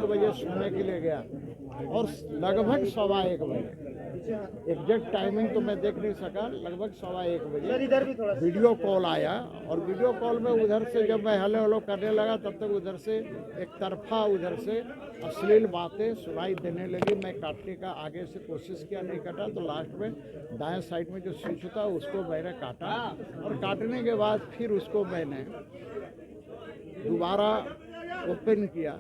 बजे सोने के लिए गया और लगभग 1:15 बजे, एग्जैक्ट टाइमिंग तो मैं देख नहीं सका, लगभग 1:15 बजे वीडियो कॉल आया। और वीडियो कॉल में उधर से जब मैं हेलो हेलो करने लगा तब तक उधर से एक तरफा उधर से अश्लील बातें सुनाई देने लगी। मैं काटने का आगे से कोशिश किया, नहीं काटा, तो लास्ट में दाएं साइड में जो स्विच था उसको मैंने काटा और काटने के बाद फिर उसको मैंने दोबारा ओपन किया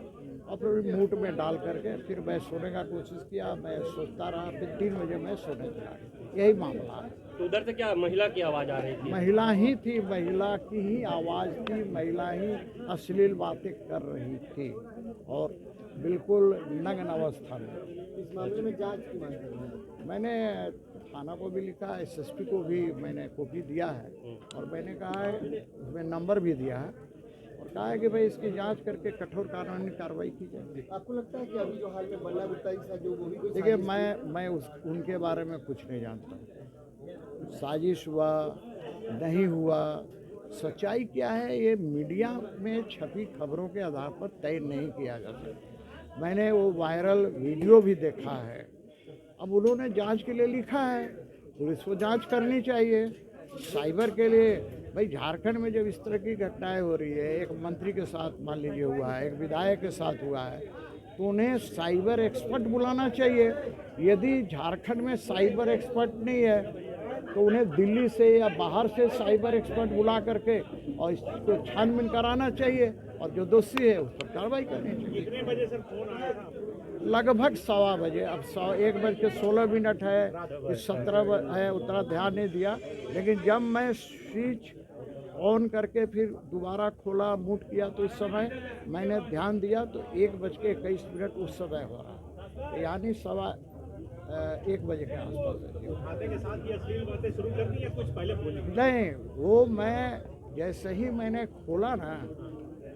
और फिर मूड में डाल करके फिर मैं सोने का कोशिश किया। मैं सोचता रहा, फिर 3 बजे मैं सोने चला गया। यही मामला है। तो उधर से क्या महिला की आवाज़ आ रही थी? महिला ही थी, महिला की ही आवाज़ थी, महिला ही अश्लील बातें कर रही थी और बिल्कुल नग्न अवस्था में। इस मामले में जांच की मांग कर रहे हैं। मैंने थाना को भी लिखा, एसएसपी को भी मैंने कॉपी दिया है और मैंने कहा है, उसमें नंबर भी दिया है और कहा है कि भाई इसकी जांच करके कठोर कानूनी कार्रवाई की जाए। आपको लगता है कि अभी जो हाल में बल्ला गुप्ता के साथ जो वो भी कोई देखिए, साजिश मैं उनके बारे में कुछ नहीं जानता। साजिश हुआ नहीं हुआ, सच्चाई क्या है ये मीडिया में छपी खबरों के आधार पर तय नहीं किया जा सकता। मैंने वो वायरल वीडियो भी देखा है। अब उन्होंने जांच के लिए लिखा है, पुलिस को जांच करनी चाहिए। साइबर के लिए भाई, झारखंड में जब इस तरह की घटनाएं हो रही है, एक मंत्री के साथ मान लीजिए हुआ है, एक विधायक के साथ हुआ है, तो उन्हें साइबर एक्सपर्ट बुलाना चाहिए। यदि झारखंड में साइबर एक्सपर्ट नहीं है तो उन्हें दिल्ली से या बाहर से साइबर एक्सपर्ट बुला करके और इसको छानबीन कराना चाहिए और जो दोषी है उस पर कार्रवाई करनी चाहिए। कितने बजे सर फोन आया था? लगभग 1:15 बजे। अब 1:16 है, इस 17 है, उतना ध्यान नहीं दिया। लेकिन जब मैं स्विच ऑन करके फिर दोबारा खोला, मूड किया, तो इस समय मैंने ध्यान दिया तो 1:21 उस समय हो रहा, यानी 1 बजे के आसपास है। खाते के साथ ही अश्लील बातें शुरू कर दी या कुछ पहले बोली? नहीं, वो मैं जैसे ही मैंने खोला ना,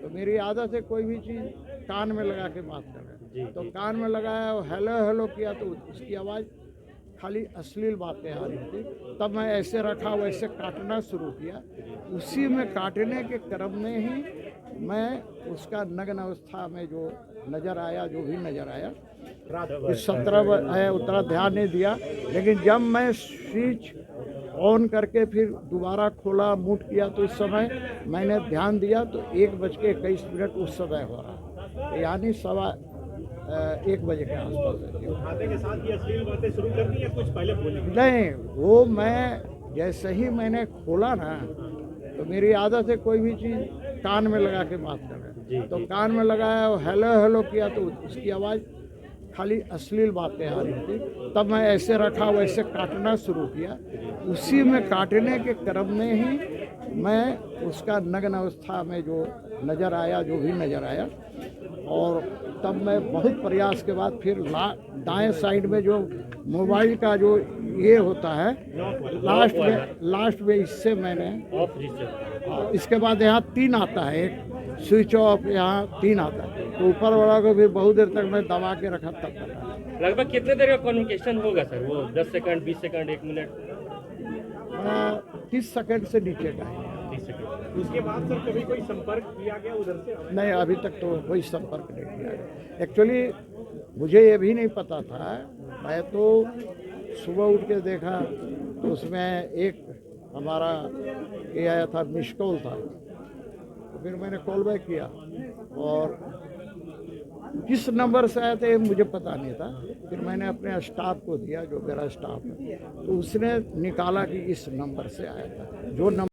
तो मेरी आदत है कोई भी चीज़ कान में लगा के बात करना, तो कान में लगाया और हेलो हेलो किया तो उसकी आवाज़ खाली अश्लील बातें आ रही थी। तब मैं ऐसे रखा, वैसे काटना शुरू किया। उसी में काटने के क्रम में ही मैं उसका नग्न अवस्था में जो नज़र आया, जो भी नज़र आया, इस 17 है, उतना ध्यान नहीं दिया। लेकिन जब मैं स्विच ऑन करके फिर दोबारा खोला, मूड किया, तो इस समय मैंने ध्यान दिया तो 1:21 उस समय हो रहा, यानी 1 बजे के आसपास है। खाते के साथ ही अश्लील बातें शुरू कर दी या कुछ पहले बोली? नहीं, वो मैं जैसे ही मैंने खोला ना, तो मेरी आदत है कोई भी चीज़ कान में लगा के बात करना, तो कान में लगाया और हेलो हेलो किया तो उसकी आवाज़ खाली अश्लील बातें आ रही थी। तब मैं ऐसे रखा, वैसे काटना शुरू किया। उसी में काटने के क्रम में ही मैं उसका नग्न अवस्था में जो नज़र आया, जो भी नज़र आया, और तब मैं बहुत प्रयास के बाद फिर दाएं साइड में जो मोबाइल का जो ये होता है, लास्ट में इससे मैंने इसके बाद यहाँ 3 आता है, एक स्विच ऑफ, यहाँ 3 आता है, तो ऊपर वाला को भी बहुत देर तक मैं दबा के रखा तब तक। लगभग कितने देर का कम्युनिकेशन होगा सर? वो 10 सेकंड, 20 सेकंड, 1 मिनट? 30 सेकंड से नीचे का है। 30 सेकंड। उसके बाद सर कभी कोई संपर्क किया गया उधर से? नहीं, अभी तक तो कोई संपर्क नहीं किया गया। एक्चुअली मुझे ये भी नहीं पता था। मैं तो सुबह उठ के देखा तो उसमें एक हमारा ये आया था, मिस कॉल था, तो फिर मैंने कॉल बैक किया और किस नंबर से आया था ये मुझे पता नहीं था। फिर मैंने अपने स्टाफ को दिया, जो मेरा स्टाफ है, तो उसने निकाला कि इस नंबर से आया था। जो नंबर